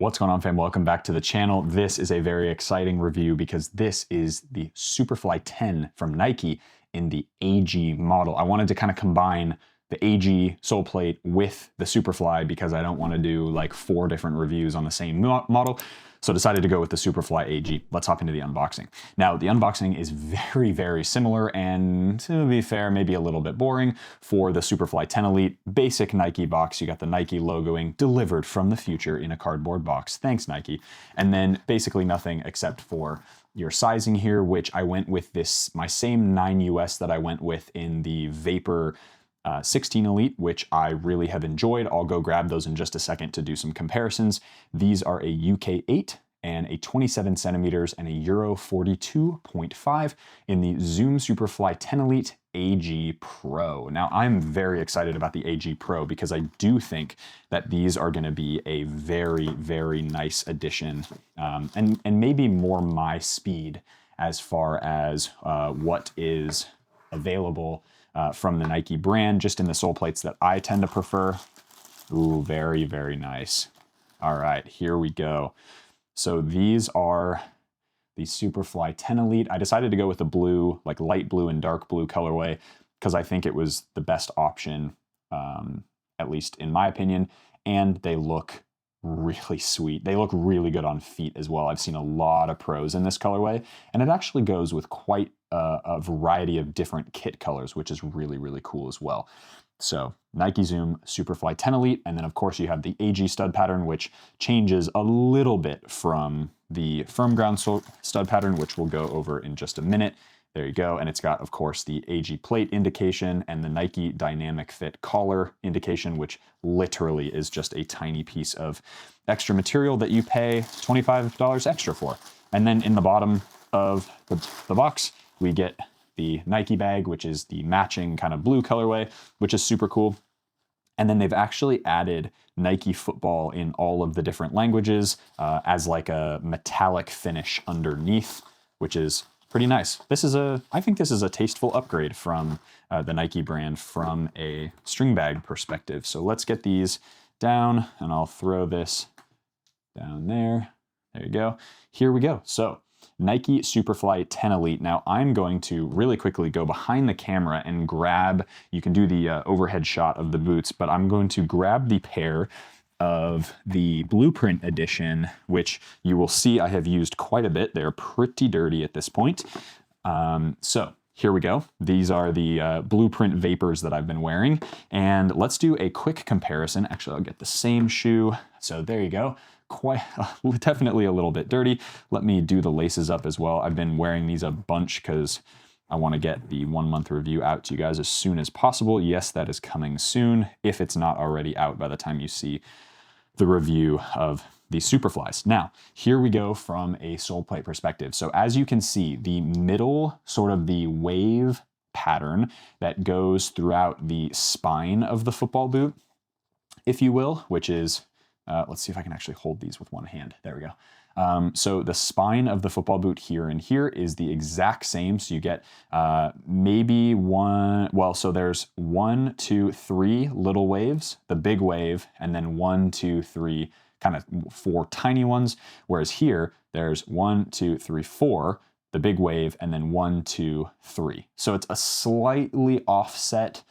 What's going on, fam? Welcome back to the channel. This is a very exciting review because this is the Superfly 10 from Nike in the AG model. I wanted to kind of combine the AG Soleplate with the Superfly because I don't want to do like 4 different reviews on the same model. So decided to go with the Superfly AG. Let's hop into the unboxing. Now, the unboxing is very, very similar and, to be fair, maybe a little bit boring for the Superfly 10 Elite. Basic Nike box. You got the Nike logoing delivered from the future in a cardboard box. Thanks, Nike. And then basically nothing except for your sizing here, which I went with my same 9 US that I went with in the Vapor 16 Elite, which I really have enjoyed. I'll go grab those in just a second to do some comparisons. These are a UK 8 and a 27 centimeters and a Euro 42.5 in the Zoom Superfly 10 Elite AG Pro. Now, I'm very excited about the AG Pro because I do think that these are going to be a very, very nice addition and maybe more my speed as far as what is available from the Nike brand, just in the sole plates that I tend to prefer. Ooh, very, very nice. All right, here we go. So these are the Superfly 10 Elite. I decided to go with the blue, like light blue and dark blue colorway, because I think it was the best option, at least in my opinion, and they look really sweet. They look really good on feet as well. I've seen a lot of pros in this colorway, and it actually goes with quite a variety of different kit colors, which is really, really cool as well. So Nike Zoom Superfly 10 Elite, and then of course you have the AG stud pattern, which changes a little bit from the firm ground stud pattern, which we'll go over in just a minute. There you go. And it's got, of course, the AG plate indication and the Nike Dynamic Fit collar indication, which literally is just a tiny piece of extra material that you pay $25 extra for. And then in the bottom of the box, we get the Nike bag, which is the matching kind of blue colorway, which is super cool. And then they've actually added Nike football in all of the different languages as like a metallic finish underneath, which is pretty nice. I think this is a tasteful upgrade from the Nike brand from a string bag perspective. So let's get these down and I'll throw this down there. There you go. Here we go. So Nike Superfly 10 Elite. Now I'm going to really quickly go behind the camera and grab, you can do the overhead shot of the boots, but I'm going to grab the pair of the Blueprint edition, which you will see I have used quite a bit. They're pretty dirty at this point. So here we go. These are the Blueprint Vapors that I've been wearing. And let's do a quick comparison. Actually, I'll get the same shoe. So there you go. Definitely a little bit dirty. Let me do the laces up as well. I've been wearing these a bunch because I want to get the 1-month review out to you guys as soon as possible. Yes, that is coming soon, if it's not already out by the time you see the review of the Superflies. Now, here we go from a sole plate perspective. So as you can see, the middle, sort of the wave pattern that goes throughout the spine of the football boot, if you will, which is let's see if I can actually hold these with one hand. There we go. So the spine of the football boot here and here is the exact same. So you get maybe so there's 1, 2, 3 little waves, the big wave, and then 1, 2, 3, kind of 4 tiny ones. Whereas here, there's 1, 2, 3, 4, the big wave, and then 1, 2, 3. So it's a slightly offset.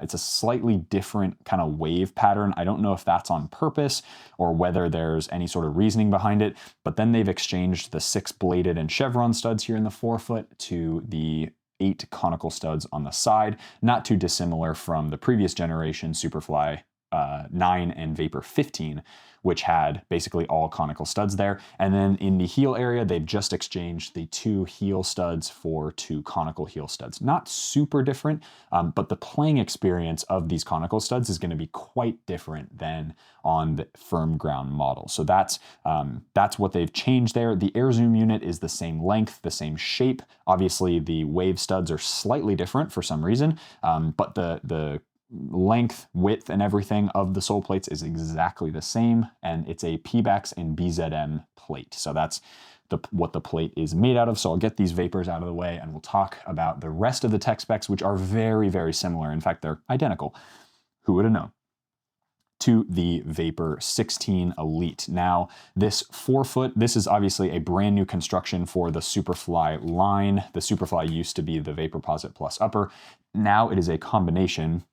It's a slightly different kind of wave pattern. I don't know if that's on purpose or whether there's any sort of reasoning behind it, but then they've exchanged the 6 bladed and chevron studs here in the forefoot to the 8 conical studs on the side, not too dissimilar from the previous generation Superfly 9 and Vapor 15, which had basically all conical studs there. And then in the heel area, they've just exchanged the 2 heel studs for 2 conical heel studs. Not super different, but the playing experience of these conical studs is going to be quite different than on the firm ground model. So that's what they've changed there. The Air Zoom unit is the same length, the same shape. Obviously, the wave studs are slightly different for some reason, but the length, width, and everything of the sole plates is exactly the same, and it's a PBAX and BZM plate. So that's what the plate is made out of. So I'll get these Vapors out of the way, and we'll talk about the rest of the tech specs, which are very, very similar. In fact, they're identical. Who would have known? to the Vapor 16 Elite. Now, this forefoot, this is obviously a brand new construction for the Superfly line. The Superfly used to be the Vaporposit Plus upper. Now it is a combination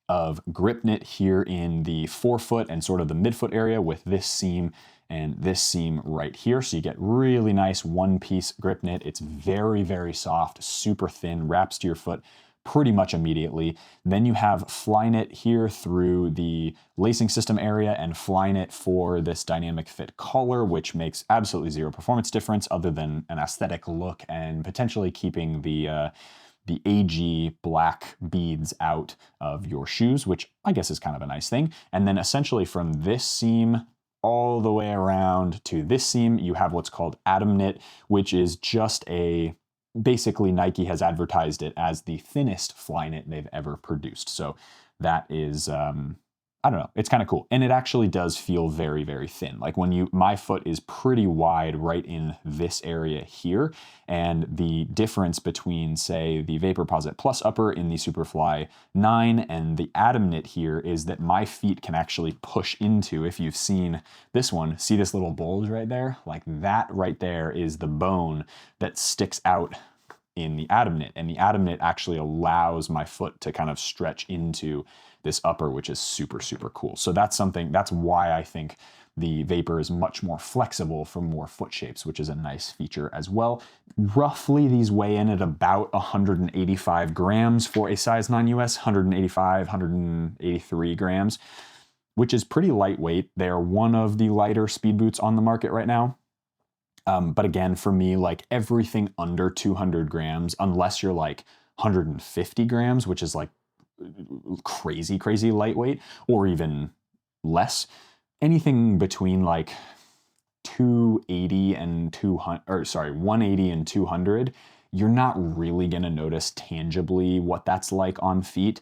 of grip knit here in the forefoot and sort of the midfoot area with this seam and this seam right here. So you get really nice one-piece grip knit. It's very, very soft, super thin, wraps to your foot pretty much immediately. Then you have fly knit here through the lacing system area and fly knit for this dynamic fit collar, which makes absolutely zero performance difference other than an aesthetic look and potentially keeping the AG black beads out of your shoes, which I guess is kind of a nice thing. And then essentially from this seam all the way around to this seam, you have what's called Atom Knit, which is just basically Nike has advertised it as the thinnest fly knit they've ever produced. So that is, I don't know, it's kind of cool. And it actually does feel very, very thin. Like my foot is pretty wide right in this area here. And the difference between, say, the Vaporposit Plus upper in the Superfly 9 and the Atom Knit here is that my feet can actually push into, if you've seen this one, see this little bulge right there? Like that right there is the bone that sticks out in the Atom Knit. And the Atom Knit actually allows my foot to kind of stretch into this upper, which is super, super cool. So that's why I think the Vapor is much more flexible for more foot shapes, which is a nice feature as well. Roughly these weigh in at about 185 grams for a size 9 US, 185, 183 grams, which is pretty lightweight. They're one of the lighter speed boots on the market right now. But again, for me, like everything under 200 grams, unless you're like 150 grams, which is like crazy, crazy lightweight, or even less, anything between like 280 and 200, or sorry, 180 and 200, you're not really going to notice tangibly what that's like on feet.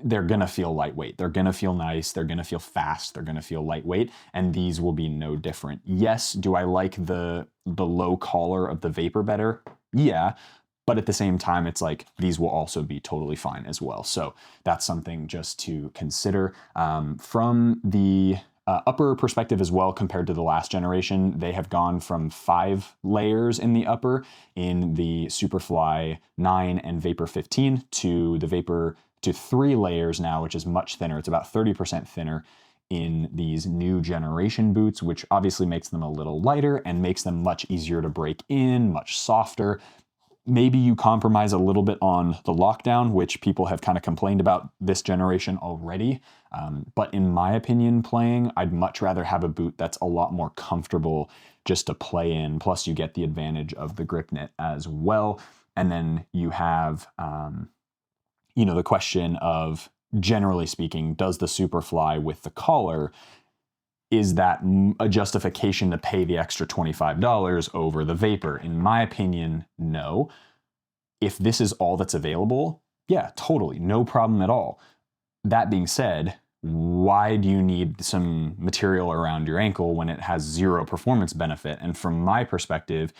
They're going to feel lightweight. They're going to feel nice. They're going to feel fast. They're going to feel lightweight. And these will be no different. Yes, do I like the low collar of the Vapor better? Yeah. But at the same time, it's like these will also be totally fine as well. So that's something just to consider. From the upper perspective as well, compared to the last generation, they have gone from 5 layers in the upper in the Superfly 9 and Vapor 15 to the Vapor to 3 layers now, which is much thinner. It's about 30% thinner in these new generation boots, which obviously makes them a little lighter and makes them much easier to break in, much softer. Maybe you compromise a little bit on the lockdown, which people have kind of complained about this generation already. But in my opinion, I'd much rather have a boot that's a lot more comfortable just to play in. Plus you get the advantage of the grip knit as well. And then you have, the question of, generally speaking, does the Superfly with the collar, is that a justification to pay the extra $25 over the Vapor? In my opinion, no. If this is all that's available, yeah, totally, no problem at all. That being said, why do you need some material around your ankle when it has zero performance benefit? And from my perspective,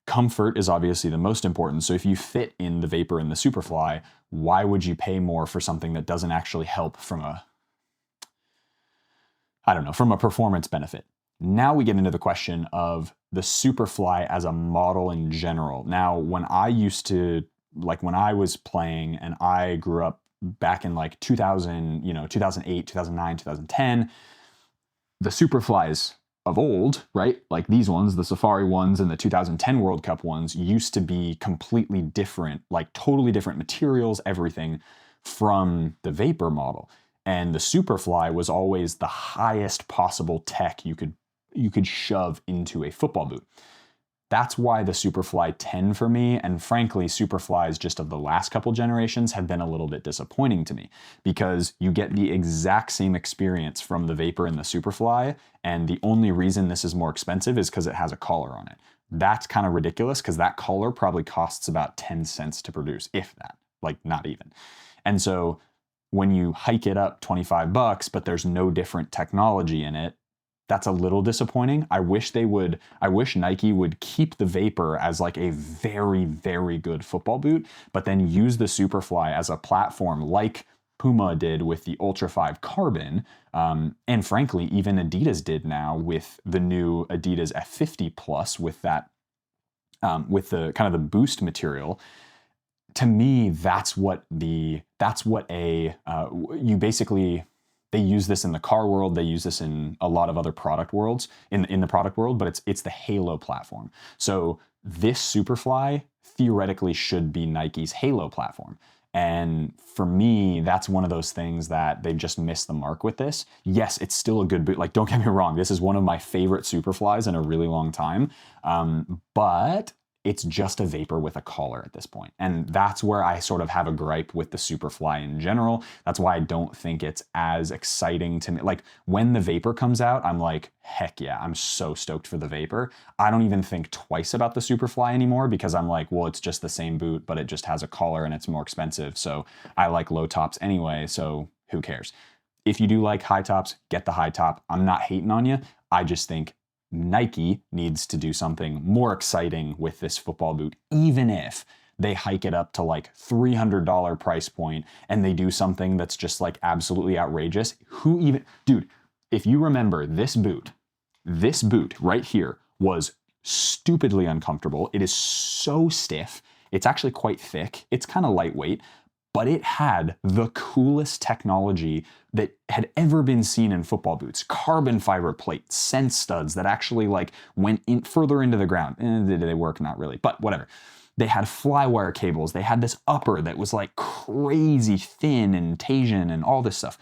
comfort is obviously the most important. So if you fit in the Vapor and the Superfly, why would you pay more for something that doesn't actually help from a performance benefit? Now we get into the question of the Superfly as a model in general. Now, when I was playing and I grew up back in like 2000, 2008, 2009, 2010, the Superflies of old, right? Like these ones, the Safari ones and the 2010 World Cup ones used to be completely different, like totally different materials, everything from the Vapor model. And the Superfly was always the highest possible tech you could shove into a football boot. That's why the Superfly 10 for me, and frankly, Superflies just of the last couple generations have been a little bit disappointing to me, because you get the exact same experience from the Vapor and the Superfly, and the only reason this is more expensive is because it has a collar on it. That's kind of ridiculous, because that collar probably costs about 10 cents to produce, if that, like not even. And so when you hike it up $25, but there's no different technology in it, that's a little disappointing. I wish Nike would keep the Vapor as like a very, very good football boot, but then use the Superfly as a platform like Puma did with the Ultra 5 Carbon, and frankly, even Adidas did now with the new Adidas F50 Plus with that, with the kind of the boost material. To me, that's what you basically, they use this in the car world, they use this in a lot of other product worlds, in the product world, but it's the Halo platform. So this Superfly theoretically should be Nike's Halo platform. And for me, that's one of those things that they've just missed the mark with this. Yes, it's still a good boot. Like, don't get me wrong, this is one of my favorite Superflies in a really long time. But it's just a vapor with a collar at this point. And that's where I sort of have a gripe with the Superfly in general. That's why I don't think it's as exciting to me. Like, when the vapor comes out, I'm like, heck yeah, I'm so stoked for the vapor. I don't even think twice about the Superfly anymore because I'm like, well, it's just the same boot, but it just has a collar and it's more expensive. So I like low tops anyway, so who cares? If you do like high tops, get the high top. I'm not hating on you. I just think Nike needs to do something more exciting with this football boot, even if they hike it up to like $300 price point and they do something that's just like absolutely outrageous. Who even, dude, if you remember this boot right here was stupidly uncomfortable. It is so stiff. It's actually quite thick. It's kind of lightweight, but it had the coolest technology that had ever been seen in football boots. Carbon fiber plate, sense studs that actually like went in further into the ground. Did they work? Not really, but whatever. They had flywire cables. They had this upper that was like crazy thin and Tasian and all this stuff.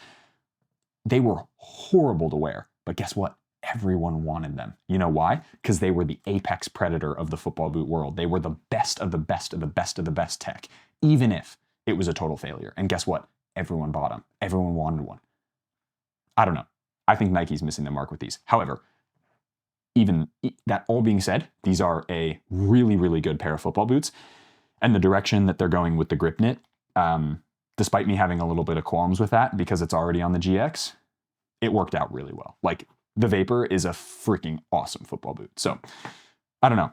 They were horrible to wear, but guess what? Everyone wanted them. You know why? Because they were the apex predator of the football boot world. They were the best of the best of the best of the best tech, even if it was a total failure. And guess what? Everyone bought them. Everyone wanted one. I don't know. I think Nike's missing the mark with these. However, even that all being said, these are a really, really good pair of football boots. And the direction that they're going with the grip knit, despite me having a little bit of qualms with that because it's already on the GX, it worked out really well. Like, the Vapor is a freaking awesome football boot. So, I don't know.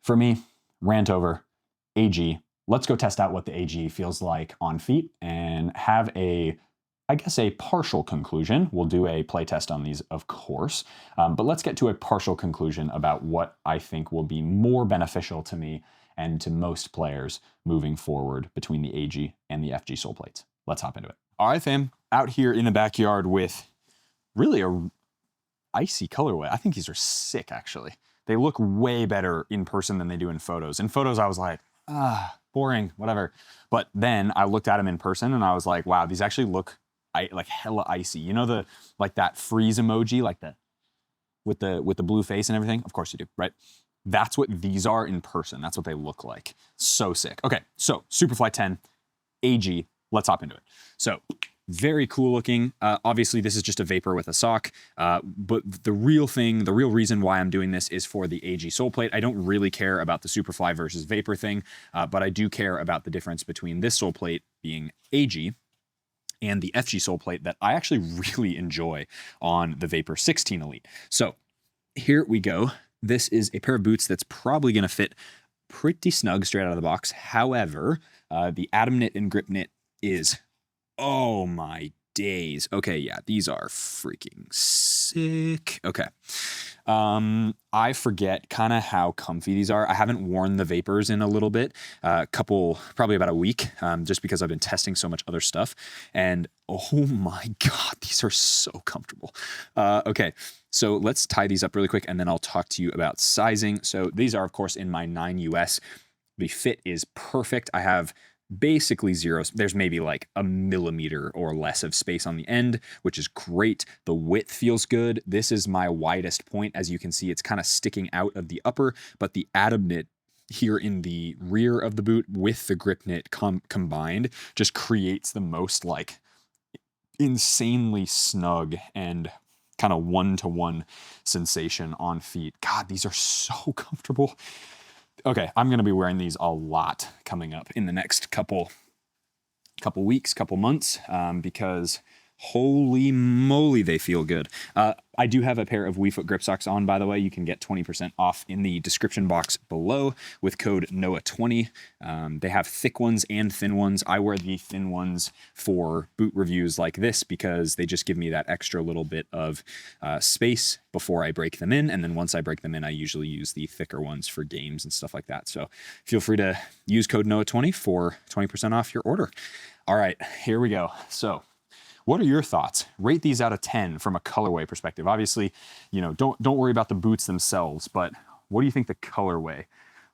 For me, rant over, AG. Let's go test out what the AG feels like on feet and have a partial conclusion. We'll do a play test on these, of course, but let's get to a partial conclusion about what I think will be more beneficial to me and to most players moving forward between the AG and the FG sole plates. Let's hop into it. All right, fam, out here in the backyard with really a icy colorway. I think these are sick, actually. They look way better in person than they do in photos. In photos, I was like, boring, whatever. But then I looked at them in person and I was like, wow, these actually look like hella icy. You know, the like that freeze emoji, like the with the blue face and everything? Of course you do, right? That's what these are in person. That's what they look like. So sick. Okay, so Superfly 10 AG, let's hop into it. So very cool looking. Obviously, this is just a Vapor with a sock, but the real reason why I'm doing this is for the AG sole plate. I don't really care about the Superfly versus Vapor thing, but I do care about the difference between this sole plate being AG and the FG sole plate that I actually really enjoy on the Vapor 16 Elite. So here we go. This is a pair of boots that's probably going to fit pretty snug straight out of the box. However, the Atom Knit and Grip Knit is, oh my days. Okay, yeah, these are freaking sick. Okay. I forget kind of how comfy these are. I haven't worn the Vapors in a little bit, probably about a week, just because I've been testing so much other stuff. And oh my God, these are so comfortable. Okay, so let's tie these up really quick and then I'll talk to you about sizing. So these are, of course, in my 9 US. The fit is perfect. I have basically zero. There's maybe like a millimeter or less of space on the end, which is great. The width feels good. This is my widest point. As you can see, it's kind of sticking out of the upper, but the Atom Knit here in the rear of the boot with the Grip Knit combined just creates the most like insanely snug and kind of one-to-one sensation on feet. God, these are so comfortable. Okay, I'm going to be wearing these a lot coming up in the next couple weeks, couple months, because Holy moly, they feel good. I do have a pair of WeFoot grip socks on, by the way. You can get 20% off in the description box below with code NOAH20. They have thick ones and thin ones. I wear the thin ones for boot reviews like this because they just give me that extra little bit of space before I break them in. And then once I break them in, I usually use the thicker ones for games and stuff like that. So feel free to use code NOAH20 for 20% off your order. All right, here we go. So what are your thoughts? Rate these out of 10 from a colorway perspective. Obviously, you know, don't worry about the boots themselves, but what do you think the colorway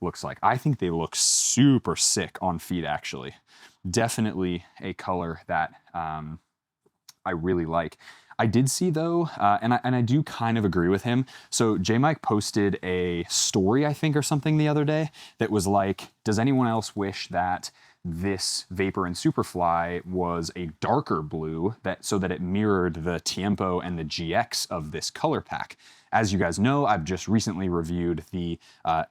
looks like? I think they look super sick on feet, actually. Definitely a color that I really like. I did see though, and I do kind of agree with him. So J-Mike posted a story, I think, or something the other day that was like, does anyone else wish that this Vapor and Superfly was a darker blue so that it mirrored the Tiempo and the GX of this color pack? As you guys know, I've just recently reviewed the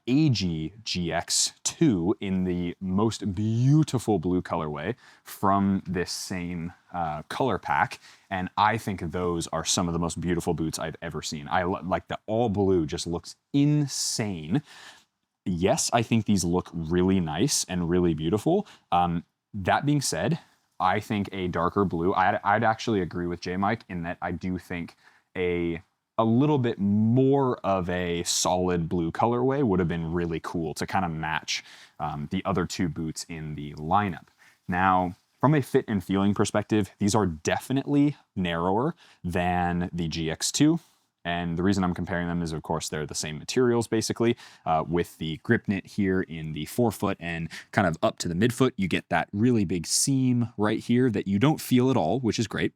AG GX2 in the most beautiful blue colorway from this same color pack, and I think those are some of the most beautiful boots I've ever seen. I like the all blue, just looks insane. Yes, I think these look really nice and really beautiful. That being said, I think a darker blue, I'd actually agree with J-Mike in that I do think a little bit more of a solid blue colorway would have been really cool to kind of match the other two boots in the lineup. Now, from a fit and feeling perspective, these are definitely narrower than the GX2. And the reason I'm comparing them is, of course, they're the same materials, basically, with the grip knit here in the forefoot and kind of up to the midfoot. You get that really big seam right here that you don't feel at all, which is great.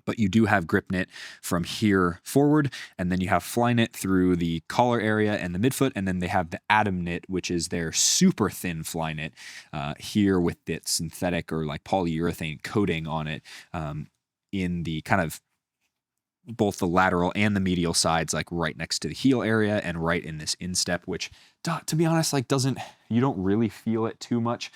But you do have grip knit from here forward, and then you have fly knit through the collar area and the midfoot, and then they have the Atom knit, which is their super thin fly knit here with the synthetic or like polyurethane coating on it in the kind of both the lateral and the medial sides, like right next to the heel area and right in this instep, which to be honest, like you don't really feel it too much,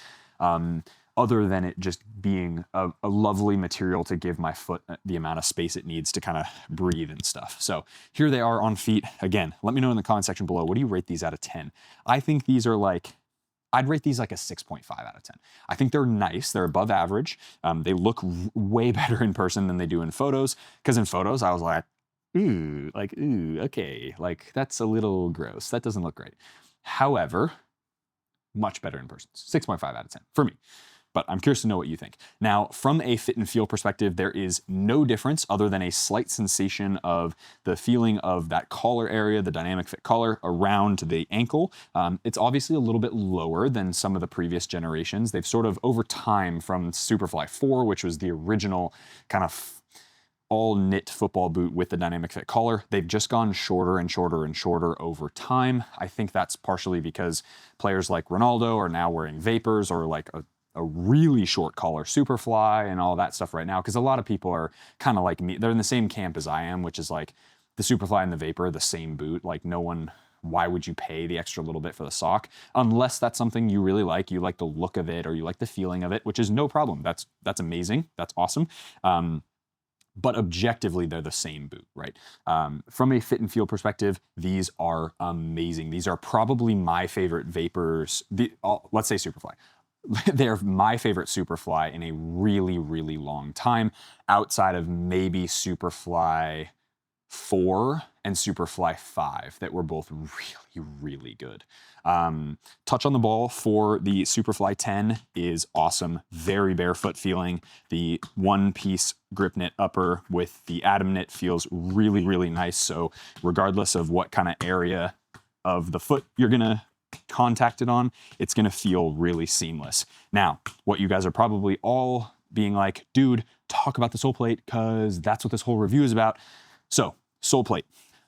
other than it just being a lovely material to give my foot the amount of space it needs to kind of breathe and stuff. So here they are on feet. Again, let me know in the comment section below, what do you rate these out of 10? I think these are I'd rate these like a 6.5 out of 10. I think they're nice. They're above average. They look way better in person than they do in photos. Because in photos, I was like, ooh, okay. Like, that's a little gross. That doesn't look great. However, much better in person. 6.5 out of 10 for me. But I'm curious to know what you think. Now, from a fit and feel perspective, there is no difference other than a slight sensation of the feeling of that collar area, the dynamic fit collar around the ankle. It's obviously a little bit lower than some of the previous generations. They've sort of, over time, from Superfly 4, which was the original kind of all knit football boot with the dynamic fit collar, they've just gone shorter and shorter and shorter over time. I think that's partially because players like Ronaldo are now wearing Vapors or like a really short collar Superfly and all that stuff right now, because a lot of people are kind of like me. They're in the same camp as I am, which is like the Superfly and the Vapor are the same boot. Like why would you pay the extra little bit for the sock? Unless that's something you really like, you like the look of it or you like the feeling of it, which is no problem. That's amazing. That's awesome. But objectively, they're the same boot, right? From a fit and feel perspective, these are amazing. These are probably my favorite Vapors. Let's say Superfly. They're my favorite Superfly in a really, really long time, outside of maybe Superfly 4 and Superfly 5 that were both really, really good. Touch on the ball for the Superfly 10 is awesome. Very barefoot feeling. The one-piece grip knit upper with the Atom knit feels really, really nice. So regardless of what kind of area of the foot you're gonna contact it on, it's gonna feel really seamless. Now, what you guys are probably all being like, dude, talk about the Soleplate because that's what this whole review is about. So, Soleplate,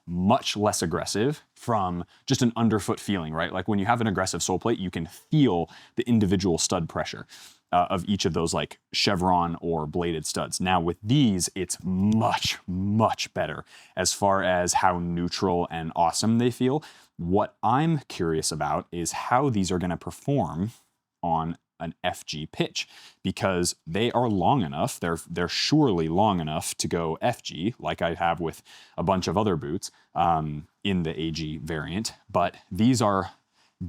much less aggressive from just an underfoot feeling, right? Like when you have an aggressive Soleplate, you can feel the individual stud pressure of each of those like chevron or bladed studs. Now with these, it's much, much better as far as how neutral and awesome they feel. What I'm curious about is how these are gonna perform on an FG pitch because they are long enough. They're surely long enough to go FG, like I have with a bunch of other boots in the AG variant. But these are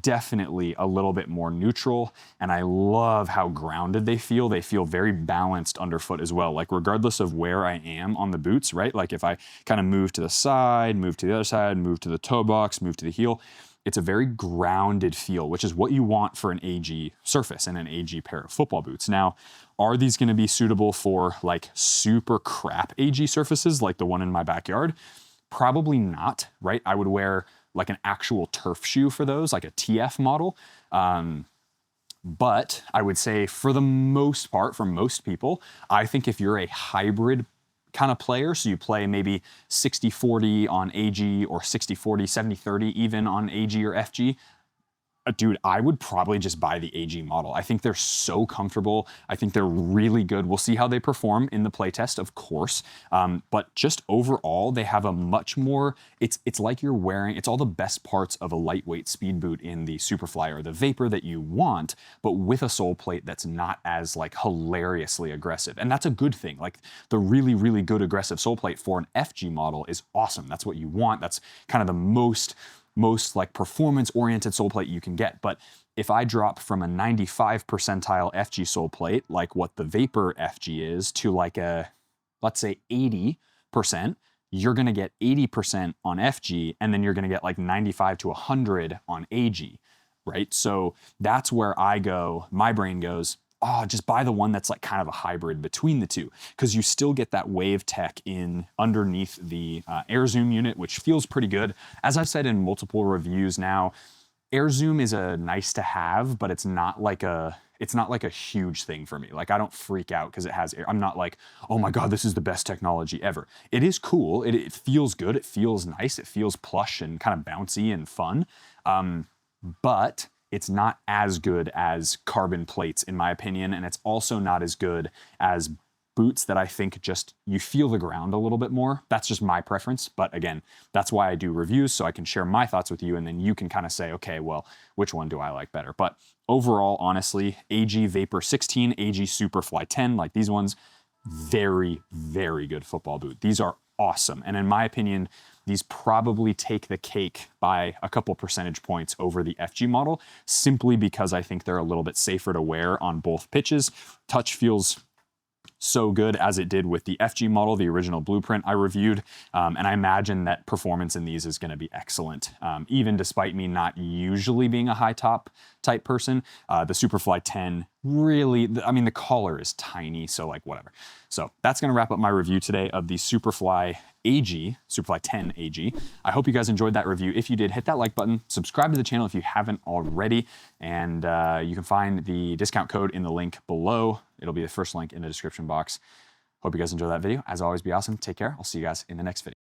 definitely a little bit more neutral, and I love how grounded they feel. They feel very balanced underfoot as well. Like regardless of where I am on the boots, right? Like if I kind of move to the side, move to the other side, move to the toe box, move to the heel, it's a very grounded feel, which is what you want for an AG surface and an AG pair of football boots. Now, are these going to be suitable for like super crap AG surfaces like the one in my backyard? Probably not, right? I would wear like an actual turf shoe for those, like a TF model. But I would say for the most part, for most people, I think if you're a hybrid kind of player, so you play maybe 60-40 on AG or 60-40, 70-30 even on AG or FG, dude, I would probably just buy the AG model. I think they're so comfortable. I think they're really good. We'll see how they perform in the playtest, of course. But just overall, they have a much more, it's like you're wearing, it's all the best parts of a lightweight speed boot in the Superfly or the Vapor that you want, but with a sole plate that's not as like hilariously aggressive. And that's a good thing. Like the really, really good aggressive sole plate for an FG model is awesome. That's what you want. That's kind of the most like performance-oriented sole plate you can get. But if I drop from a 95 percentile FG sole plate, like what the Vapor FG is, to like a, let's say 80%, you're gonna get 80% on FG, and then you're gonna get like 95 to 100 on AG, right? So that's where I go, my brain goes, oh, just buy the one that's like kind of a hybrid between the two, because you still get that wave tech in underneath the air zoom unit, which feels pretty good. As I've said in multiple reviews now, air zoom is a nice to have, but it's not like a huge thing for me. Like I don't freak out because it has air. I'm not like, oh my God, this is the best technology ever. It is cool. It feels good. It feels nice. It feels plush and kind of bouncy and fun. But it's not as good as carbon plates, in my opinion, and it's also not as good as boots that I think just, you feel the ground a little bit more. That's just my preference, but again, that's why I do reviews, so I can share my thoughts with you, and then you can kind of say, okay, well, which one do I like better? But overall, honestly, AG Vapor 16, AG Superfly 10, like these ones, very, very good football boot. These are awesome, and in my opinion, these probably take the cake by a couple percentage points over the FG model, simply because I think they're a little bit safer to wear on both pitches. Touch feels so good as it did with the FG model, the original blueprint I reviewed, and I imagine that performance in these is going to be excellent, even despite me not usually being a high top type person. The Superfly 10 really, I mean, the collar is tiny, so like whatever. So that's going to wrap up my review today of the Superfly AG, Superfly 10 AG. I hope you guys enjoyed that review. If you did, hit that like button, subscribe to the channel if you haven't already, and you can find the discount code in the link below. It'll be the first link in the description box. Hope you guys enjoyed that video. As always, be awesome. Take care. I'll see you guys in the next video.